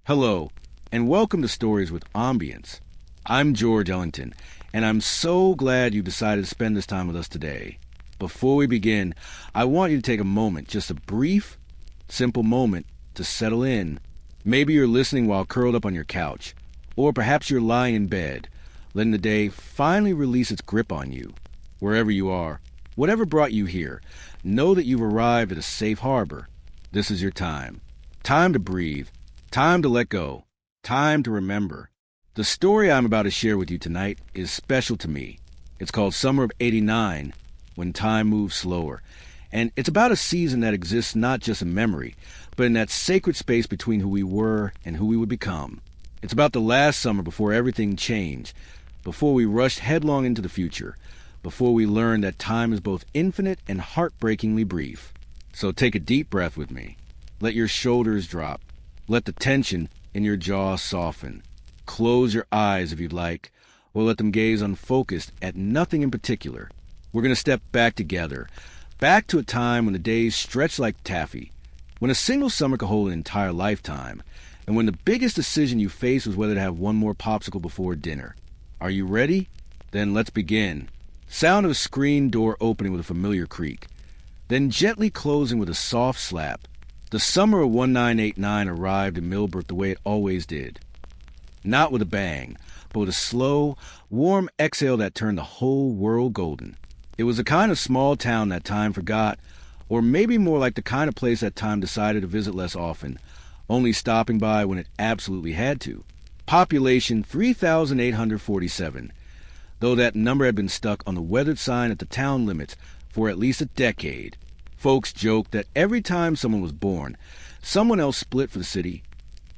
Hello, and welcome to Stories with Ambience. I'm George Ellington, and I'm so glad you decided to spend this time with us today. Before we begin, I want you to take a moment, just a brief, simple moment, to settle in. Maybe you're listening while curled up on your couch, or perhaps you're lying in bed, letting the day finally release its grip on you. Wherever you are, whatever brought you here, know that you've arrived at a safe harbor. This is your time. Time to breathe. Time to let go. Time to remember. The story I'm about to share with you tonight is special to me. It's called Summer of '89, When Time Moves Slower. And it's about a season that exists not just in memory, but in that sacred space between who we were and who we would become. It's about the last summer before everything changed, before we rushed headlong into the future, before we learned that time is both infinite and heartbreakingly brief. So take a deep breath with me. Let your shoulders drop. Let the tension in your jaw soften. Close your eyes if you'd like, or let them gaze unfocused at nothing in particular. We're going to step back together, back to a time when the days stretched like taffy, when a single summer could hold an entire lifetime, and when the biggest decision you faced was whether to have one more popsicle before dinner. Are you ready? Then let's begin. Sound of a screen door opening with a familiar creak, then gently closing with a soft slap. The summer of 1989 arrived in Millbrook the way it always did. Not with a bang, but with a slow, warm exhale that turned the whole world golden. It was the kind of small town that time forgot, or maybe more like the kind of place that time decided to visit less often, only stopping by when it absolutely had to. Population 3,847. Though that number had been stuck on the weathered sign at the town limits for at least a decade. Folks joked that every time someone was born, someone else split for the city,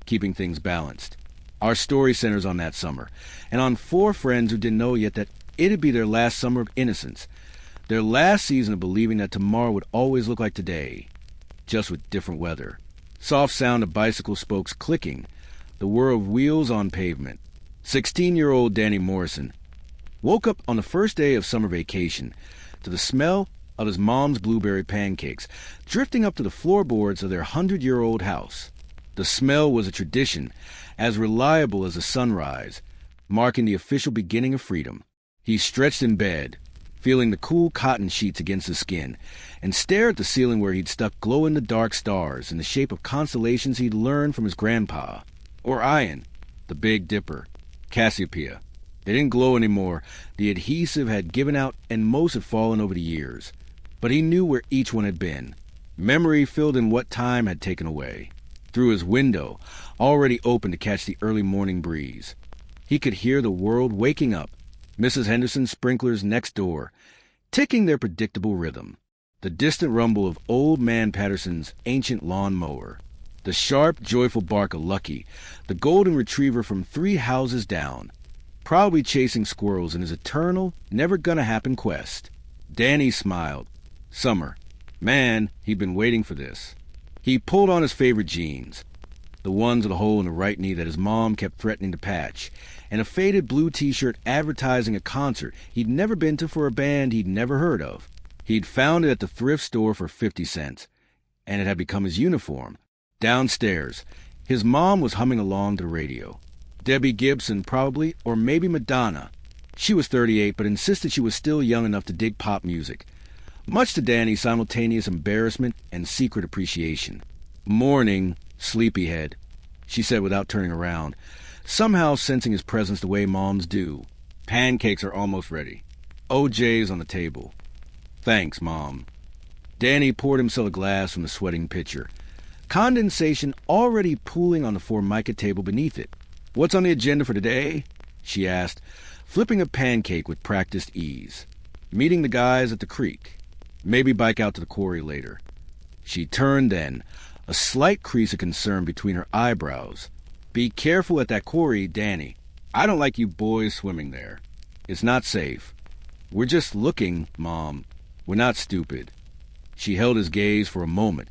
keeping things balanced. Our story centers on that summer, and on four friends who didn't know yet that it'd be their last summer of innocence, their last season of believing that tomorrow would always look like today, just with different weather. Soft sound of bicycle spokes clicking, the whir of wheels on pavement. 16-year-old Danny Morrison woke up on the first day of summer vacation to the smell of his mom's blueberry pancakes drifting up to the floorboards of their 100-year-old house. The smell was a tradition, as reliable as the sunrise, marking the official beginning of freedom. He stretched in bed, feeling the cool cotton sheets against his skin, and stared at the ceiling where he'd stuck glow-in-the-dark stars in the shape of constellations he'd learned from his grandpa. Orion, the Big Dipper, Cassiopeia. They didn't glow anymore. The adhesive had given out and most had fallen over the years. But he knew where each one had been. Memory filled in what time had taken away. Through his window, already open to catch the early morning breeze, he could hear the world waking up, Mrs. Henderson's sprinklers next door, ticking their predictable rhythm, the distant rumble of old man Patterson's ancient lawn mower, the sharp, joyful bark of Lucky, the golden retriever from 3 houses down, probably chasing squirrels in his eternal, never-gonna-happen quest. Danny smiled. Summer. Man, he'd been waiting for this. He pulled on his favorite jeans, the ones with a hole in the right knee that his mom kept threatening to patch, and a faded blue t-shirt advertising a concert he'd never been to for a band he'd never heard of. He'd found it at the thrift store for 50 cents, and it had become his uniform. Downstairs, his mom was humming along to the radio. Debbie Gibson, probably, or maybe Madonna. She was 38, but insisted she was still young enough to dig pop music, much to Danny's simultaneous embarrassment and secret appreciation. Morning, sleepyhead, she said without turning around, somehow sensing his presence the way moms do. Pancakes are almost ready. OJ's on the table. Thanks, Mom. Danny poured himself a glass from the sweating pitcher, condensation already pooling on the formica table beneath it. What's on the agenda for today? She asked, flipping a pancake with practiced ease. Meeting the guys at the creek. Maybe bike out to the quarry later. She turned then, a slight crease of concern between her eyebrows. Be careful at that quarry, Danny. I don't like you boys swimming there. It's not safe. We're just looking, Mom. We're not stupid. She held his gaze for a moment,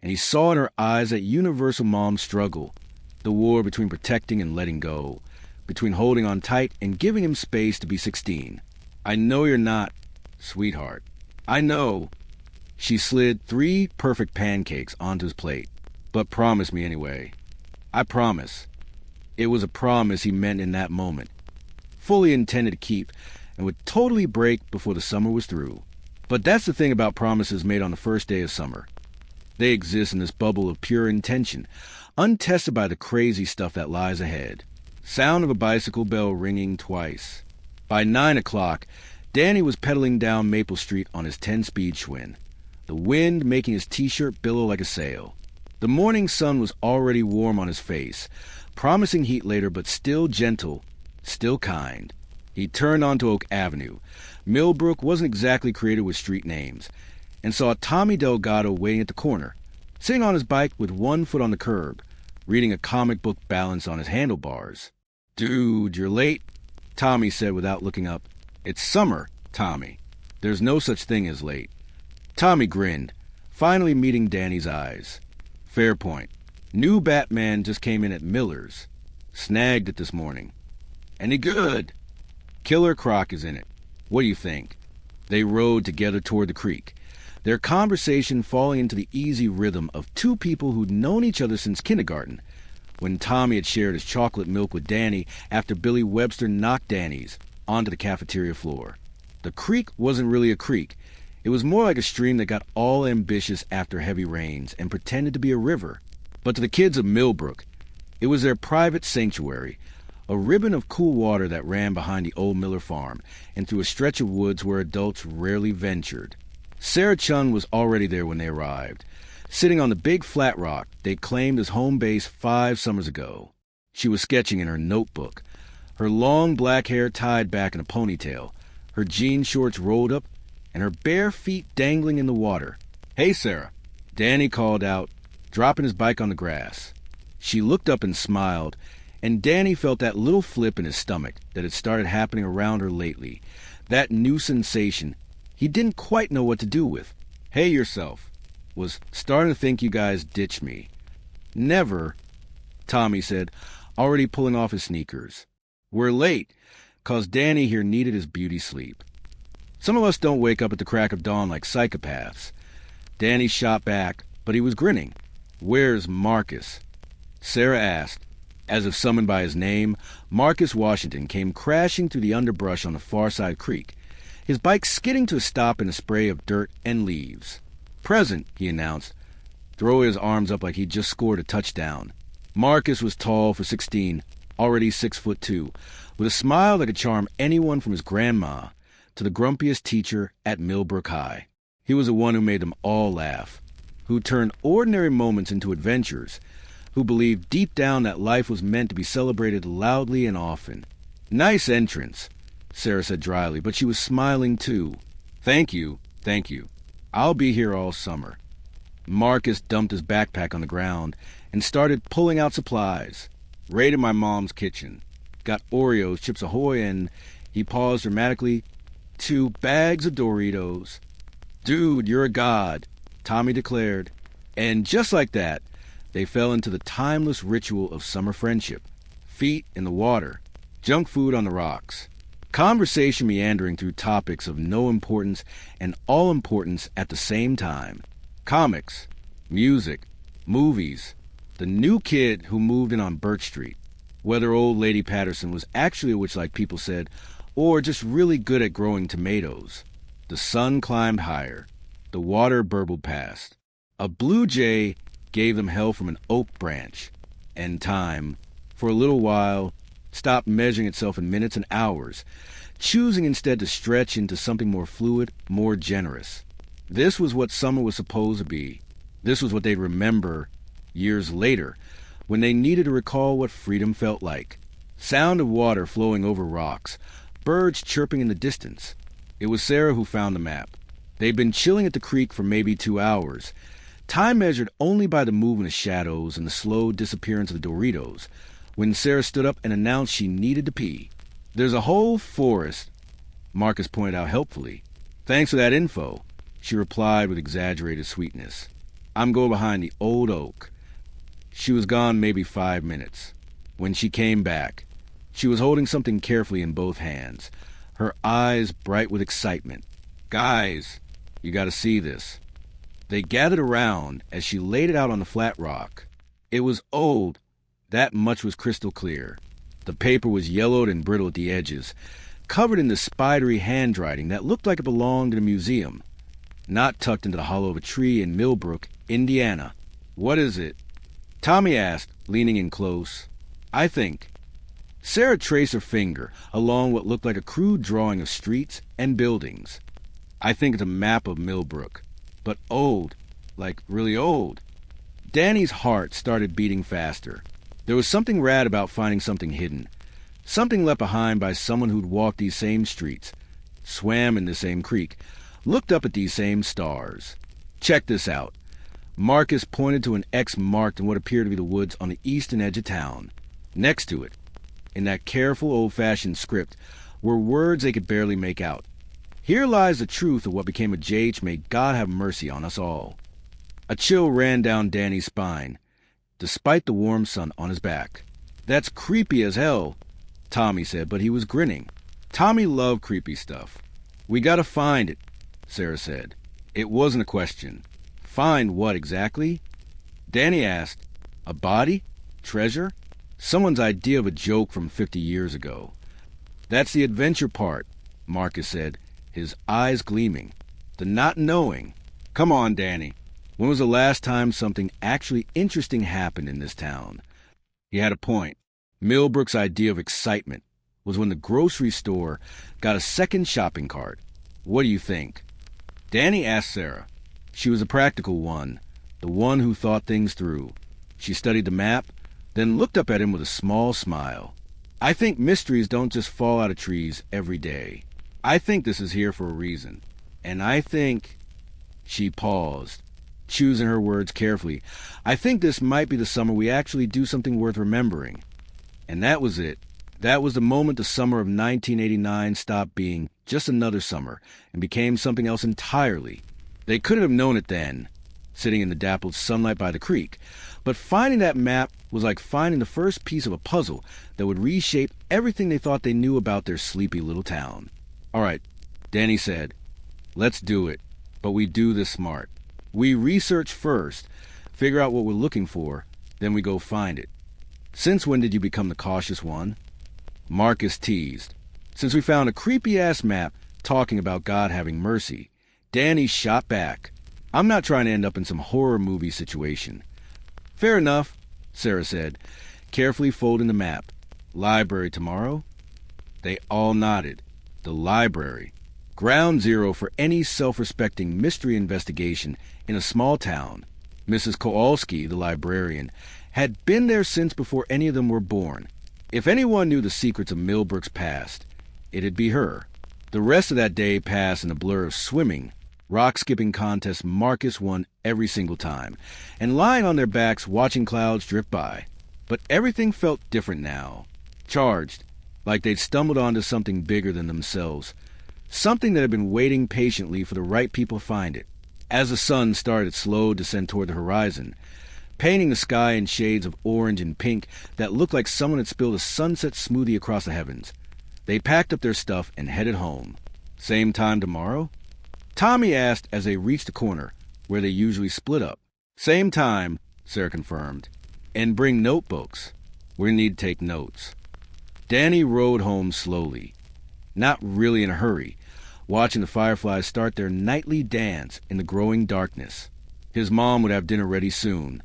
and he saw in her eyes that universal mom struggle, the war between protecting and letting go, between holding on tight and giving him space to be 16. I know you're not, sweetheart. I know. She slid 3 perfect pancakes onto his plate, but promise me anyway. I promise. It was a promise he meant in that moment, fully intended to keep, and would totally break before the summer was through. But that's the thing about promises made on the first day of summer. They exist in this bubble of pure intention, untested by the crazy stuff that lies ahead. Sound of a bicycle bell ringing twice. By 9 o'clock, Danny was pedaling down Maple Street on his 10-speed Schwinn, the wind making his t-shirt billow like a sail. The morning sun was already warm on his face, promising heat later, but still gentle, still kind. He turned onto Oak Avenue. Millbrook wasn't exactly created with street names, and saw Tommy Delgado waiting at the corner, sitting on his bike with one foot on the curb, reading a comic book balance on his handlebars. "Dude, you're late," Tommy said without looking up. "It's summer, Tommy. There's no such thing as late." Tommy grinned, finally meeting Danny's eyes. "Fair point. New Batman just came in at Miller's. Snagged it this morning. Any good?" "Killer Croc is in it. What do you think?" They rode together toward the creek, their conversation falling into the easy rhythm of two people who'd known each other since kindergarten, when Tommy had shared his chocolate milk with Danny after Billy Webster knocked Danny's onto the cafeteria floor. The creek wasn't really a creek. It was more like a stream that got all ambitious after heavy rains and pretended to be a river. But to the kids of Millbrook, it was their private sanctuary, a ribbon of cool water that ran behind the old Miller farm and through a stretch of woods where adults rarely ventured. Sarah Chun was already there when they arrived, sitting on the big flat rock they claimed as home base 5 summers ago. She was sketching in her notebook, her long black hair tied back in a ponytail, her jean shorts rolled up, and her bare feet dangling in the water. "Hey, Sarah," Danny called out, dropping his bike on the grass. She looked up and smiled, and Danny felt that little flip in his stomach that had started happening around her lately, that new sensation he didn't quite know what to do with. "Hey yourself. Was starting to think you guys ditched me." "Never," Tommy said, already pulling off his sneakers. "We're late, 'cause Danny here needed his beauty sleep. Some of us don't wake up at the crack of dawn like psychopaths." Danny shot back, but he was grinning. "Where's Marcus?" Sarah asked. As if summoned by his name, Marcus Washington came crashing through the underbrush on the far side creek, his bike skidding to a stop in a spray of dirt and leaves. "Present," he announced, throwing his arms up like he'd just scored a touchdown. Marcus was tall for 16, already 6'2", with a smile that could charm anyone from his grandma to the grumpiest teacher at Millbrook High. He was the one who made them all laugh, who turned ordinary moments into adventures, who believed deep down that life was meant to be celebrated loudly and often. "Nice entrance," Sarah said dryly, but she was smiling too. Thank you. I'll be here all summer." Marcus dumped his backpack on the ground and started pulling out supplies. "Raided my mom's kitchen. Got Oreos, Chips Ahoy, and," he paused dramatically, "2 bags of Doritos." "Dude, you're a god," Tommy declared. And just like that, they fell into the timeless ritual of summer friendship. Feet in the water, junk food on the rocks. Conversation meandering through topics of no importance and all importance at the same time. Comics, music, movies, the new kid who moved in on Birch Street, whether old Lady Patterson was actually a witch like people said, or just really good at growing tomatoes. The sun climbed higher. The water burbled past. A blue jay gave them hell from an oak branch. And time, for a little while, stopped measuring itself in minutes and hours, choosing instead to stretch into something more fluid, more generous. This was what summer was supposed to be. This was what they'd remember years later, when they needed to recall what freedom felt like. Sound of water flowing over rocks, birds chirping in the distance. It was Sarah who found the map. They'd been chilling at the creek for maybe 2 hours, time measured only by the movement of shadows and the slow disappearance of the Doritos, when Sarah stood up and announced she needed to pee. "There's a whole forest," Marcus pointed out helpfully. "Thanks for that info," she replied with exaggerated sweetness. "I'm going behind the old oak." She was gone maybe 5 minutes. When she came back, she was holding something carefully in both hands, her eyes bright with excitement. "Guys, you gotta see this." They gathered around as she laid it out on the flat rock. It was old, That much was crystal clear. The paper was yellowed and brittle at the edges, covered in the spidery handwriting that looked like it belonged in a museum, not tucked into the hollow of a tree in Millbrook, Indiana. "What is it?" Tommy asked, leaning in close. "I think." Sarah traced her finger along what looked like a crude drawing of streets and buildings. "I think it's a map of Millbrook, but old, like really old." Danny's heart started beating faster. There was something rad about finding something hidden, something left behind by someone who'd walked these same streets, swam in the same creek, looked up at these same stars. "Check this out." Marcus pointed to an X marked in what appeared to be the woods on the eastern edge of town. Next to it, in that careful old-fashioned script, were words they could barely make out. "Here lies the truth of what became of J.H. May God have mercy on us all." A chill ran down Danny's spine, despite the warm sun on his back. "That's creepy as hell," Tommy said, but he was grinning. Tommy loved creepy stuff. "We gotta find it," Sarah said. It wasn't a question. "Find what exactly?" Danny asked. "A body? Treasure? Someone's idea of a joke from 50 years ago." "That's the adventure part," Marcus said, his eyes gleaming. "The not knowing. Come on, Danny. When was the last time something actually interesting happened in this town?" He had a point. Millbrook's idea of excitement was when the grocery store got a second shopping cart. "What do you think?" Danny asked Sarah. She was a practical one, the one who thought things through. She studied the map, then looked up at him with a small smile. "I think mysteries don't just fall out of trees every day. I think this is here for a reason. And I think—" She paused, choosing her words carefully. "I think this might be the summer we actually do something worth remembering." And that was it. That was the moment the summer of 1989 stopped being just another summer and became something else entirely. They couldn't have known it then, sitting in the dappled sunlight by the creek, but finding that map was like finding the first piece of a puzzle that would reshape everything they thought they knew about their sleepy little town. "All right," Danny said, "let's do it, but we do this smart. We research first, figure out what we're looking for, then we go find it." "Since when did you become the cautious one?" Marcus teased. "Since we found a creepy-ass map talking about God having mercy." Danny shot back. "I'm not trying to end up in some horror movie situation." "Fair enough," Sarah said, carefully folding the map. "Library tomorrow?" They all nodded. The library. Ground zero for any self-respecting mystery investigation in a small town. Mrs. Kowalski, the librarian, had been there since before any of them were born. If anyone knew the secrets of Millbrook's past, it'd be her. The rest of that day passed in a blur of swimming, rock-skipping contests Marcus won every single time, and lying on their backs watching clouds drift by. But everything felt different now. Charged, like they'd stumbled onto something bigger than themselves. Something that had been waiting patiently for the right people to find it. As the sun started its slow descent toward the horizon, painting the sky in shades of orange and pink that looked like someone had spilled a sunset smoothie across the heavens, they packed up their stuff and headed home. "Same time tomorrow?" Tommy asked as they reached the corner, where they usually split up. "Same time," Sarah confirmed. "And bring notebooks. We need to take notes." Danny rode home slowly, not really in a hurry, watching the fireflies start their nightly dance in the growing darkness. His mom would have dinner ready soon,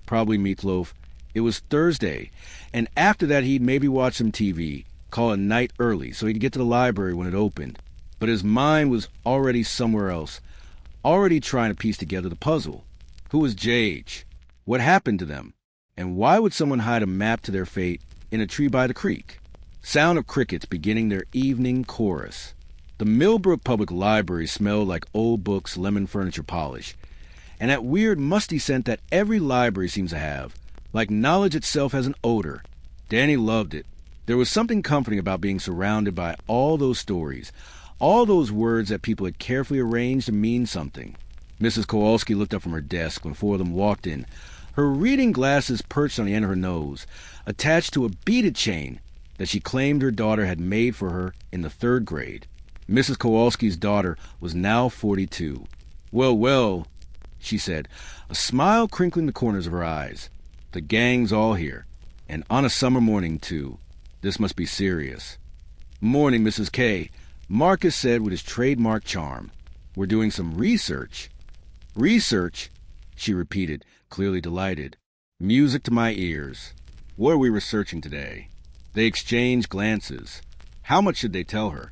probably meatloaf. It was Thursday, and after that he'd maybe watch some TV, call it night early so he'd get to the library when it opened. But his mind was already somewhere else, already trying to piece together the puzzle. Who was J.H.? What happened to them? And why would someone hide a map to their fate in a tree by the creek? Sound of crickets beginning their evening chorus. The Millbrook Public Library smelled like old books, lemon furniture polish, and that weird musty scent that every library seems to have, like knowledge itself has an odor. Danny loved it. There was something comforting about being surrounded by all those stories, all those words that people had carefully arranged to mean something. Mrs. Kowalski looked up from her desk when four of them walked in, her reading glasses perched on the end of her nose, attached to a beaded chain that she claimed her daughter had made for her in the 3rd grade. Mrs. Kowalski's daughter was now 42. "Well, well," she said, a smile crinkling the corners of her eyes. "The gang's all here, And on a summer morning, too. This must be serious. Morning, Mrs. K. Marcus said with his trademark charm. We're doing some research. Research? She repeated, clearly delighted. Music to my ears. What are we researching today? They exchanged glances. How much should they tell her?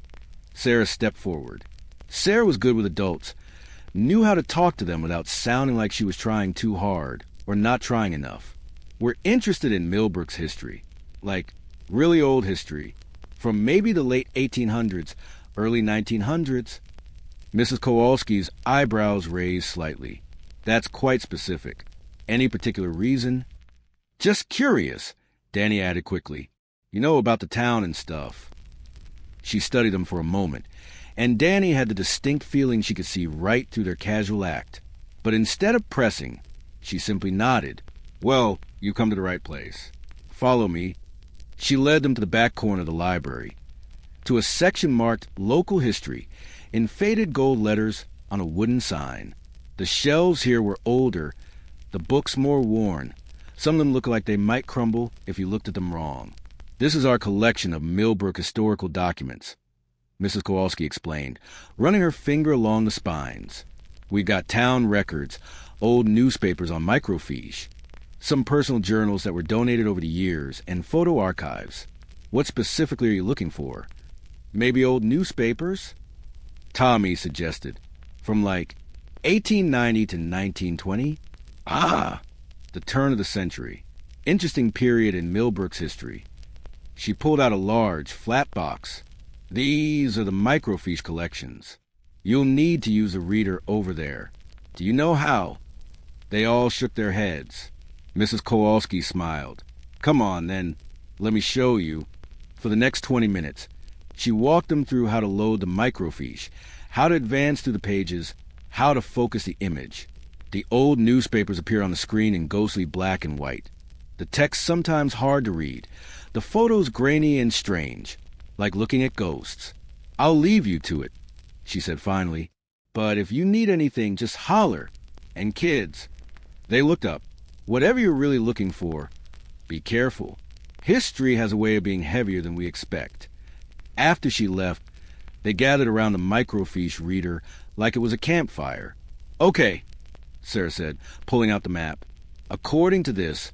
Sarah stepped forward. Sarah was good with adults, knew how to talk to them without sounding like she was trying too hard or not trying enough. We're interested in Millbrook's history, like really old history, from maybe the late 1800s, early 1900s. Mrs. Kowalski's eyebrows raised slightly. That's quite specific. Any particular reason? Just curious, Danny added quickly. You know about the town and stuff. She studied them for a moment, and Danny had the distinct feeling she could see right through their casual act. But instead of pressing, she simply nodded. Well, you've come to the right place. Follow me. She led them to the back corner of the library, to a section marked Local History in faded gold letters on a wooden sign. The shelves here were older, the books more worn. Some of them looked like they might crumble if you looked at them wrong. This is our collection of Millbrook historical documents, Mrs. Kowalski explained, running her finger along the spines. We've got town records, old newspapers on microfiche, some personal journals that were donated over the years, and photo archives. What specifically are you looking for? Maybe old newspapers? Tommy suggested. From like 1890 to 1920? Ah! The turn of the century. Interesting period in Millbrook's history. She pulled out a large, flat box. These are the microfiche collections. You'll need to use a reader over there. Do you know how? They all shook their heads. Mrs. Kowalski smiled. Come on, then. Let me show you. For the next 20 minutes, she walked them through how to load the microfiche, how to advance through the pages, how to focus the image. The old newspapers appear on the screen in ghostly black and white. The text sometimes hard to read. The photos grainy and strange, like looking at ghosts. I'll leave you to it, she said finally. But if you need anything, just holler. And kids. They looked up. Whatever you're really looking for, be careful. History has a way of being heavier than we expect. After she left, they gathered around the microfiche reader like it was a campfire. Okay, Sarah said, pulling out the map. According to this,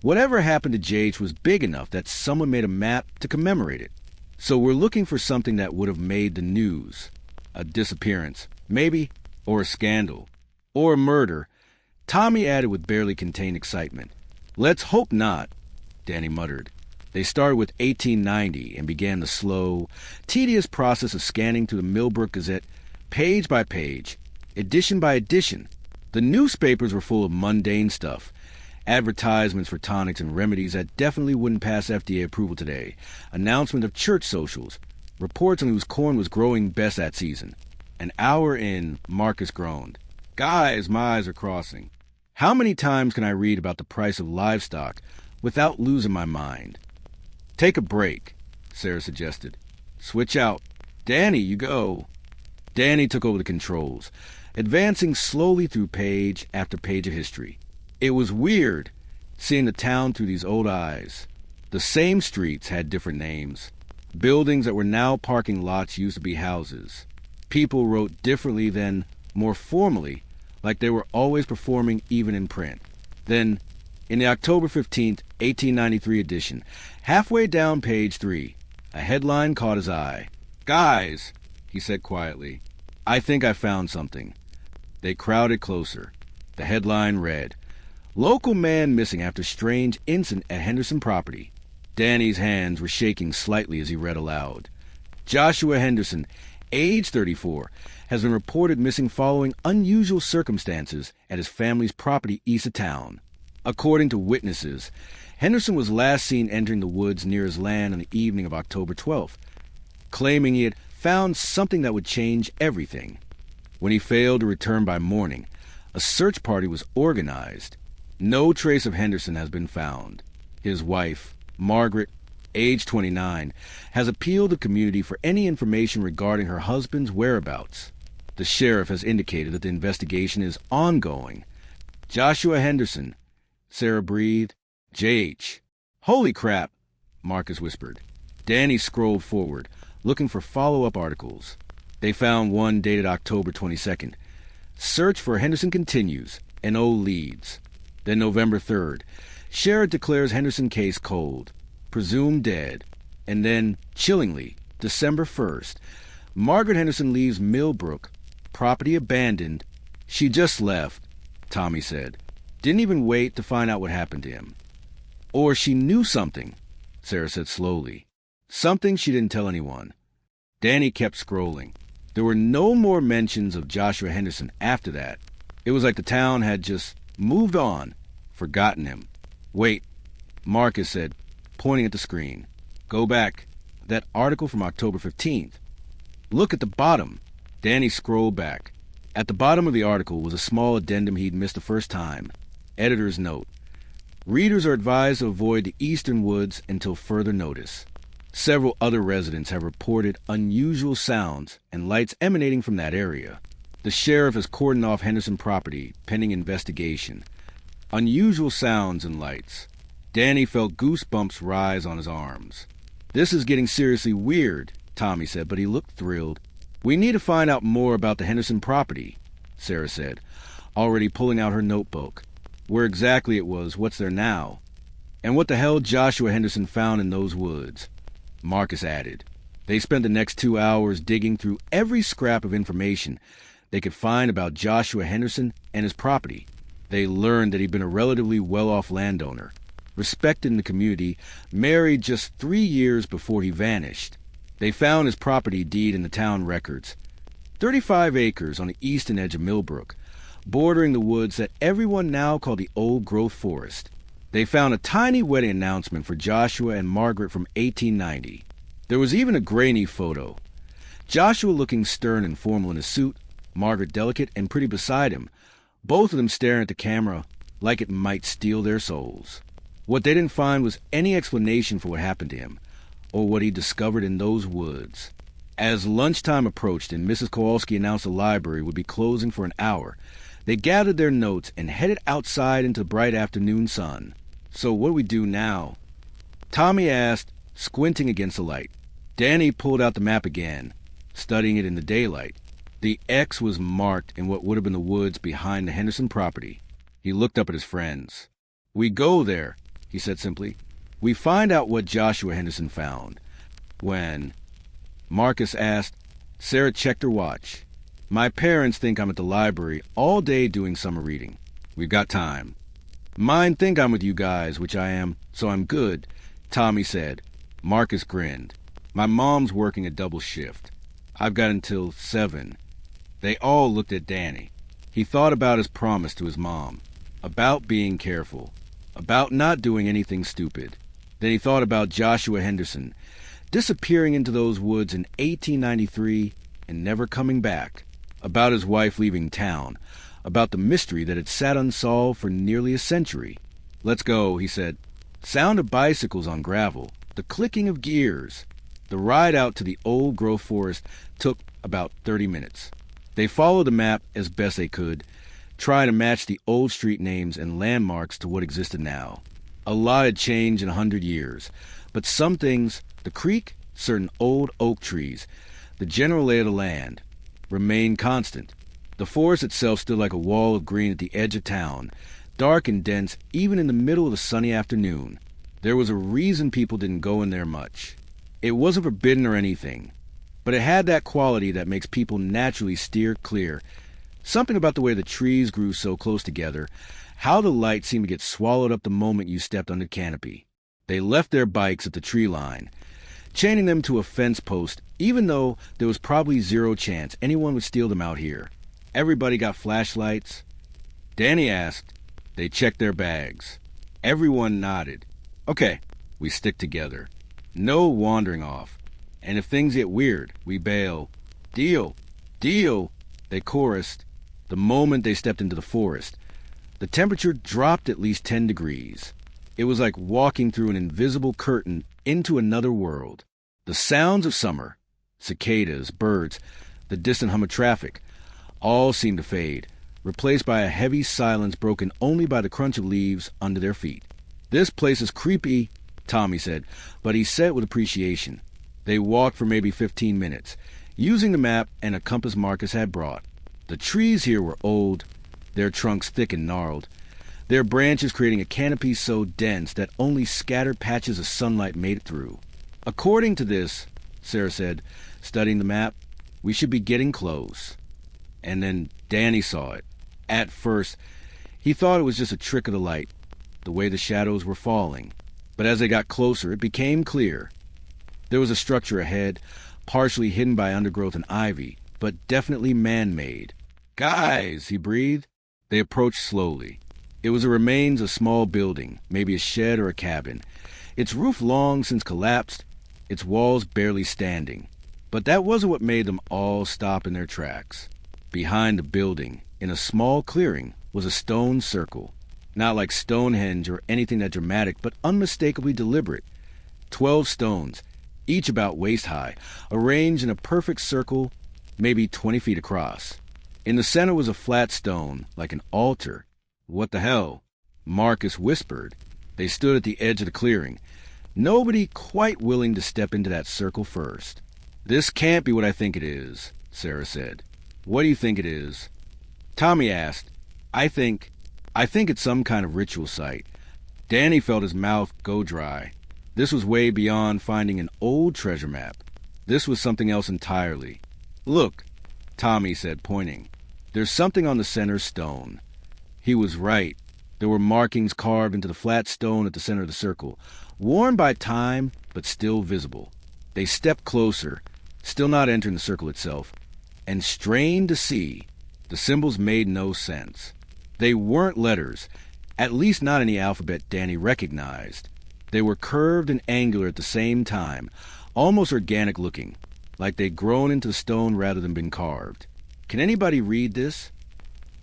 whatever happened to JH was big enough that someone made a map to commemorate it. So we're looking for something that would have made the news. A disappearance, maybe, or a scandal, or a murder. Tommy added with barely contained excitement. Let's hope not, Danny muttered. They started with 1890 and began the slow, tedious process of scanning through the Millbrook Gazette page by page, edition by edition. The newspapers were full of mundane stuff. Advertisements for tonics and remedies that definitely wouldn't pass FDA approval today. Announcement of church socials. Reports on whose corn was growing best that season. An hour in, Marcus groaned. Guys, my eyes are crossing. How many times can I read about the price of livestock without losing my mind? Take a break, Sarah suggested. Switch out. Danny, you go. Danny took over the controls, advancing slowly through page after page of history. It was weird, seeing the town through these old eyes. The same streets had different names. Buildings that were now parking lots used to be houses. People wrote differently then, more formally, like they were always performing even in print. Then, in the October 15th, 1893 edition, halfway down page 3, a headline caught his eye. Guys, he said quietly, I think I found something. They crowded closer. The headline read, Local man missing after strange incident at Henderson property. Danny's hands were shaking slightly as he read aloud. Joshua Henderson, age 34, has been reported missing following unusual circumstances at his family's property east of town. According to witnesses, Henderson was last seen entering the woods near his land on the evening of October 12th, claiming he had found something that would change everything. When he failed to return by morning, a search party was organized. No trace of Henderson has been found. His wife, Margaret, age 29, has appealed to the community for any information regarding her husband's whereabouts. The sheriff has indicated that the investigation is ongoing. Joshua Henderson, Sarah breathed. J.H. Holy crap, Marcus whispered. Danny scrolled forward, looking for follow-up articles. They found one dated October 22nd. Search for Henderson continues, NO leads. Then November 3rd. Sheriff declares Henderson case cold. Presumed dead. And then, chillingly, December 1st. Margaret Henderson leaves Millbrook. Property abandoned. She just left, Tommy said. Didn't even wait to find out what happened to him. Or she knew something, Sarah said slowly. Something she didn't tell anyone. Danny kept scrolling. There were no more mentions of Joshua Henderson after that. It was like the town had just moved on, forgotten him. Wait, Marcus said, pointing at the screen. Go back. That article from October 15th. Look at the bottom. Danny scrolled back. At the bottom of the article was a small addendum he'd missed the first time. Editor's note. Readers are advised to avoid the eastern woods until further notice. Several other residents have reported unusual sounds and lights emanating from that area. The sheriff has cordoned off Henderson property, pending investigation. Unusual sounds and lights. Danny felt goosebumps rise on his arms. This is getting seriously weird, Tommy said, but he looked thrilled. We need to find out more about the Henderson property, Sarah said, already pulling out her notebook. Where exactly it was, what's there now, and what the hell Joshua Henderson found in those woods. Marcus added. They spent the next 2 hours digging through every scrap of information they could find about Joshua Henderson and his property. They learned that he'd been a relatively well-off landowner, respected in the community, married just 3 years before he vanished. They found his property deed in the town records. 35 acres on the eastern edge of Millbrook, bordering the woods that everyone now called the Old Growth Forest. They found a tiny wedding announcement for Joshua and Margaret from 1890. There was even a grainy photo. Joshua looking stern and formal in a suit, Margaret delicate and pretty beside him, both of them staring at the camera like it might steal their souls. What they didn't find was any explanation for what happened to him, or what he discovered in those woods. As lunchtime approached and Mrs. Kowalski announced the library would be closing for an hour, they gathered their notes and headed outside into the bright afternoon sun. So what do we do now? Tommy asked, squinting against the light. Danny pulled out the map again, studying it in the daylight. The X was marked in what would have been the woods behind the Henderson property. He looked up at his friends. We go there, he said simply. We find out what Joshua Henderson found. When? Marcus asked. Sarah checked her watch. My parents think I'm at the library all day doing summer reading. We've got time. Mine think I'm with you guys, which I am, so I'm good, Tommy said. Marcus grinned. My mom's working a double shift. I've got until 7. They all looked at Danny. He thought about his promise to his mom, about being careful, about not doing anything stupid. Then he thought about Joshua Henderson, disappearing into those woods in 1893 and never coming back, about his wife leaving town, about the mystery that had sat unsolved for nearly a century. Let's go, he said. Sound of bicycles on gravel, the clicking of gears. The ride out to the old growth forest took about 30 minutes. They followed the map as best they could, trying to match the old street names and landmarks to what existed now. A lot had changed in 100 years, but some things, the creek, certain old oak trees, the general lay of the land, remained constant. The forest itself stood like a wall of green at the edge of town, dark and dense even in the middle of a sunny afternoon. There was a reason people didn't go in there much. It wasn't forbidden or anything, but it had that quality that makes people naturally steer clear. Something about the way the trees grew so close together, how the light seemed to get swallowed up the moment you stepped under canopy. They left their bikes at the tree line, chaining them to a fence post, even though there was probably zero chance anyone would steal them out here. Everybody got flashlights. Danny asked. They checked their bags. Everyone nodded. Okay, we stick together. No wandering off. And if things get weird, we bail. Deal. Deal, they chorused the moment they stepped into the forest. The temperature dropped at least 10 degrees. It was like walking through an invisible curtain into another world. The sounds of summer, cicadas, birds, the distant hum of traffic, all seemed to fade, replaced by a heavy silence broken only by the crunch of leaves under their feet. This place is creepy, Tommy said, but he said it with appreciation. They walked for maybe 15 minutes, using the map and a compass Marcus had brought. The trees here were old, their trunks thick and gnarled, their branches creating a canopy so dense that only scattered patches of sunlight made it through. According to this, Sarah said, studying the map, we should be getting close. And then Danny saw it. At first, he thought it was just a trick of the light, the way the shadows were falling. But as they got closer, it became clear. There was a structure ahead, partially hidden by undergrowth and ivy, but definitely man-made. "Guys," he breathed. They approached slowly. It was the remains of a small building, maybe a shed or a cabin. Its roof long since collapsed, its walls barely standing. But that wasn't what made them all stop in their tracks. Behind the building, in a small clearing, was a stone circle. Not like Stonehenge or anything that dramatic, but unmistakably deliberate. 12 stones, each about waist-high, arranged in a perfect circle, maybe 20 feet across. In the center was a flat stone, like an altar. "What the hell?" Marcus whispered. They stood at the edge of the clearing, nobody quite willing to step into that circle first. "This can't be what I think it is," Sarah said. "What do you think it is?" Tommy asked. I think it's some kind of ritual site." Danny felt his mouth go dry. This was way beyond finding an old treasure map. This was something else entirely. "Look," Tommy said, pointing. "There's something on the center stone." He was right. There were markings carved into the flat stone at the center of the circle, worn by time, but still visible. They stepped closer, still not entering the circle itself, and strained to see. The symbols made no sense. They weren't letters, at least not in the alphabet Danny recognized. They were curved and angular at the same time, almost organic looking, like they'd grown into the stone rather than been carved. "Can anybody read this?"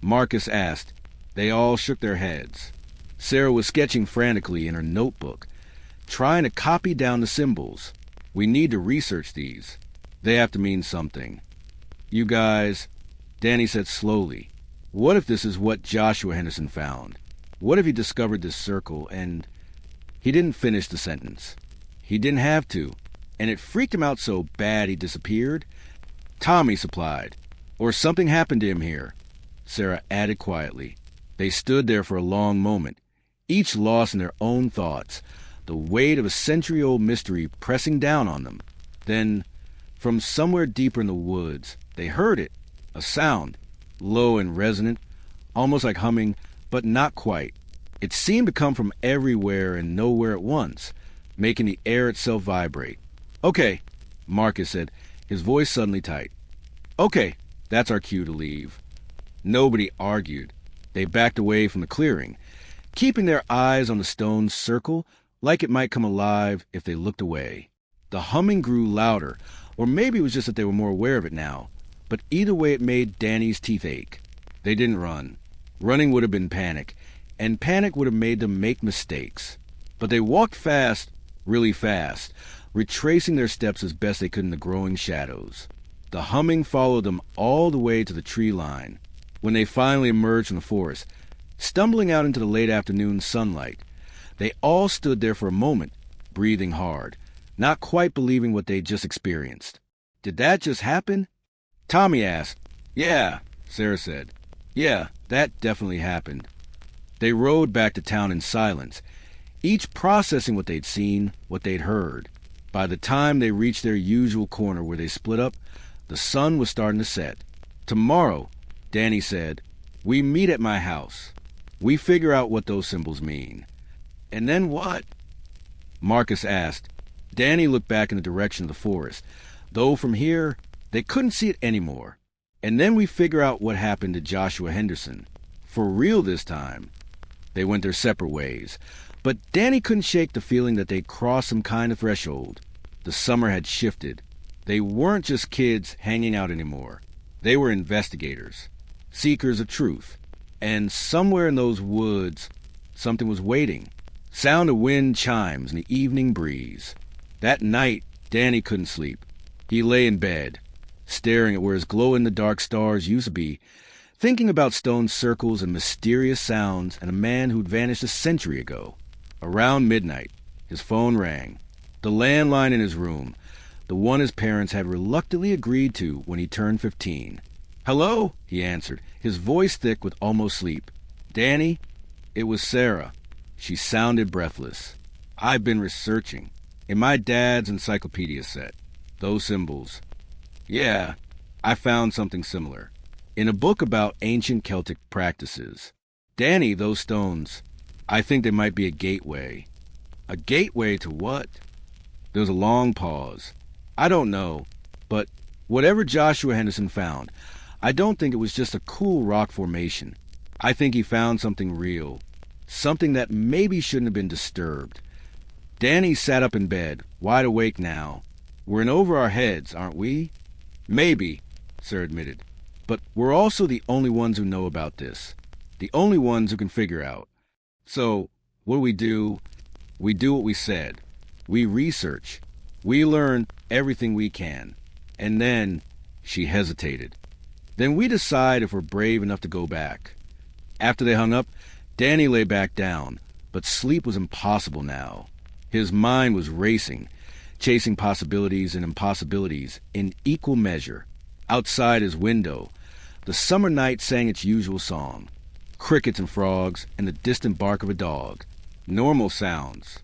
Marcus asked. They all shook their heads. Sarah was sketching frantically in her notebook, trying to copy down the symbols. "We need to research these. They have to mean something." "You guys," Danny said slowly, "what if this is what Joshua Henderson found? What if he discovered this circle and—" He didn't finish the sentence. He didn't have to, and it freaked him out so bad he disappeared. Tommy supplied. "Or something happened to him here," Sarah added quietly. They stood there for a long moment, each lost in their own thoughts, the weight of a century-old mystery pressing down on them. Then, from somewhere deeper in the woods, they heard it, a sound, low and resonant, almost like humming, but not quite. It seemed to come from everywhere and nowhere at once, making the air itself vibrate. "Okay," Marcus said, his voice suddenly tight. "Okay, that's our cue to leave." Nobody argued. They backed away from the clearing, keeping their eyes on the stone circle like it might come alive if they looked away. The humming grew louder, or maybe it was just that they were more aware of it now, but either way it made Danny's teeth ache. They didn't run. Running would have been panic, and panic would have made them make mistakes. But they walked fast, really fast, retracing their steps as best they could in the growing shadows. The humming followed them all the way to the tree line. When they finally emerged from the forest, stumbling out into the late afternoon sunlight, they all stood there for a moment, breathing hard, not quite believing what they'd just experienced. "Did that just happen?" Tommy asked. "Yeah," Sarah said. "Yeah, that definitely happened." They rode back to town in silence, each processing what they'd seen, what they'd heard. By the time they reached their usual corner where they split up, the sun was starting to set. "Tomorrow," Danny said, "we meet at my house. We figure out what those symbols mean." "And then what?" Marcus asked. Danny looked back in the direction of the forest, though from here, they couldn't see it anymore. "And then we figure out what happened to Joshua Henderson. For real this time." They went their separate ways, but Danny couldn't shake the feeling that they'd crossed some kind of threshold. The summer had shifted. They weren't just kids hanging out anymore. They were investigators, seekers of truth. And somewhere in those woods, something was waiting. Sound of wind chimes in the evening breeze. That night, Danny couldn't sleep. He lay in bed, staring at where his glow-in-the-dark stars used to be, thinking about stone circles and mysterious sounds and a man who'd vanished a century ago. Around midnight, His phone rang. The landline in his room, the one his parents had reluctantly agreed to when he turned 15. "Hello?" he answered, his voice thick with almost sleep. "Danny?" It was Sarah. She sounded breathless. "I've been researching. In my dad's encyclopedia set. Those symbols. Yeah, I found something similar. In a book about ancient Celtic practices. Danny, those stones, I think they might be a gateway." "A gateway to what?" There was a long pause. "I don't know, but whatever Joshua Henderson found, I don't think it was just a cool rock formation. I think he found something real, something that maybe shouldn't have been disturbed." Danny sat up in bed, wide awake now. "We're in over our heads, aren't we?" "Maybe," Sarah admitted. "But we're also the only ones who know about this. The only ones who can figure out. So, what do? We do what we said. We research. We learn everything we can. And then," she hesitated, "then we decide if we're brave enough to go back." After they hung up, Danny lay back down, but sleep was impossible now. His mind was racing, chasing possibilities and impossibilities in equal measure. Outside his window, the summer night sang its usual song. Crickets and frogs and the distant bark of a dog. Normal sounds.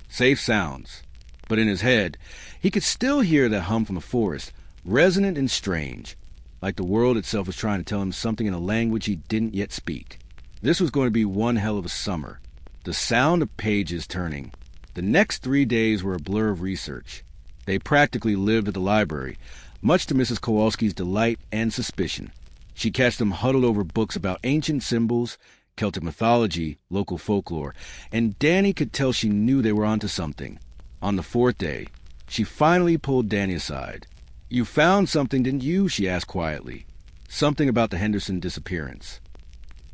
Safe sounds. But in his head, he could still hear that hum from the forest, resonant and strange, like the world itself was trying to tell him something in a language he didn't yet speak. This was going to be one hell of a summer. The sound of pages turning. The next 3 days were a blur of research. They practically lived at the library, much to Mrs. Kowalski's delight and suspicion. She catch them huddled over books about ancient symbols, Celtic mythology, local folklore, and Danny could tell she knew they were onto something. On the 4th day, she finally pulled Danny aside. "You found something, didn't you?" she asked quietly. "Something about the Henderson disappearance."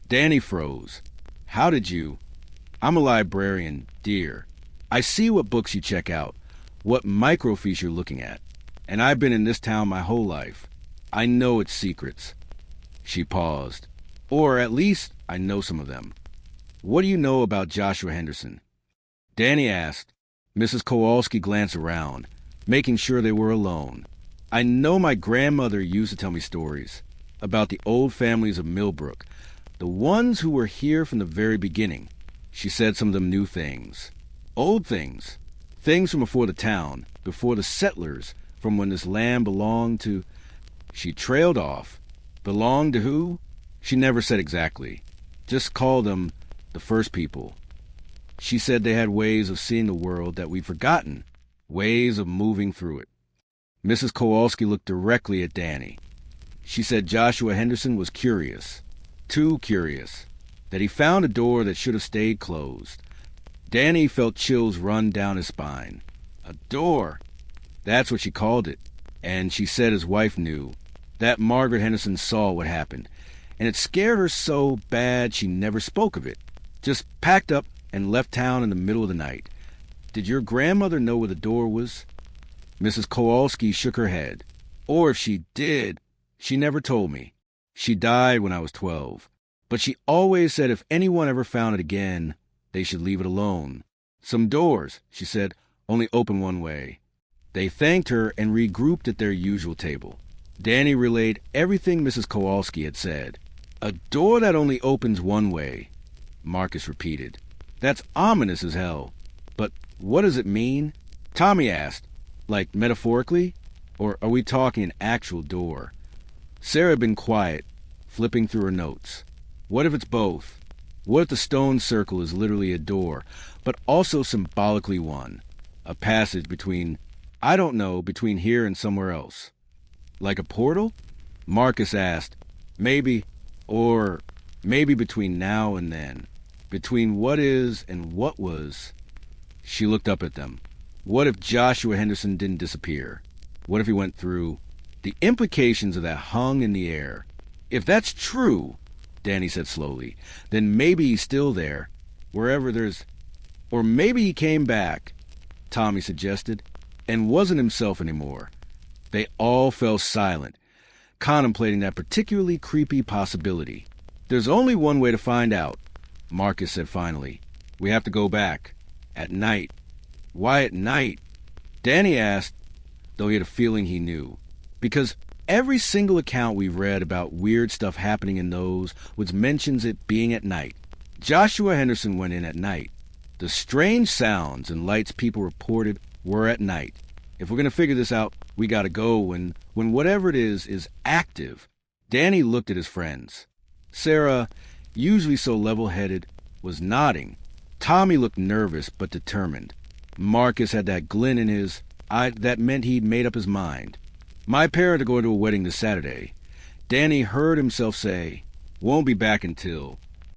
Danny froze. "How did you?" "I'm a librarian, dear. I see what books you check out, what microfiche you're looking at. And I've been in this town my whole life. I know its secrets." She paused. "Or at least I know some of them." "What do you know about Joshua Henderson?" Danny asked. Mrs. Kowalski glanced around, making sure they were alone. "I know my grandmother used to tell me stories about the old families of Millbrook, the ones who were here from the very beginning." She said some of them knew things. Old things. Things from before the town, before the settlers, from when this land belonged to... She trailed off. Belonged to who? She never said exactly. Just called them the first people. She said they had ways of seeing the world that we'd forgotten, ways of moving through it. Mrs. Kowalski looked directly at Danny. She said Joshua Henderson was curious, too curious, that he found a door that should have stayed closed. Danny felt chills run down his spine. A door! That's what she called it. And she said his wife knew, that Margaret Henderson saw what happened, and it scared her so bad she never spoke of it. Just packed up and left town in the middle of the night. Did your grandmother know where the door was? Mrs. Kowalski shook her head. Or if she did, she never told me. She died when I was 12. But she always said if anyone ever found it again, they should leave it alone. Some doors, she said, only open one way. They thanked her and regrouped at their usual table. Danny relayed everything Mrs. Kowalski had said. A door that only opens one way, Marcus repeated. That's ominous as hell. But what does it mean? Tommy asked. Like metaphorically? Or are we talking an actual door? Sarah had been quiet, flipping through her notes. What if it's both? What if the stone circle is literally a door, but also symbolically one? A passage between, I don't know, between here and somewhere else. Like a portal? Marcus asked. Maybe, or maybe between now and then. Between what is and what was. She looked up at them. What if Joshua Henderson didn't disappear? What if he went through? The implications of that hung in the air. If that's true, Danny said slowly, then maybe he's still there, wherever there's... Or maybe he came back, Tommy suggested, and wasn't himself anymore. They all fell silent, contemplating that particularly creepy possibility. There's only one way to find out, Marcus said finally. We have to go back. At night. Why at night? Danny asked, though he had a feeling he knew. Because every single account we've read about weird stuff happening in those which mentions it being at night. Joshua Henderson went in at night. The strange sounds and lights people reported were at night. If we're going to figure this out, we got to go when whatever it is active. Danny looked at his friends. Sarah, usually so level-headed, was nodding. Tommy looked nervous but determined. Marcus had that glint in his eye that meant he'd made up his mind. My parents are going to a wedding this Saturday. Danny heard himself say, won't be back until.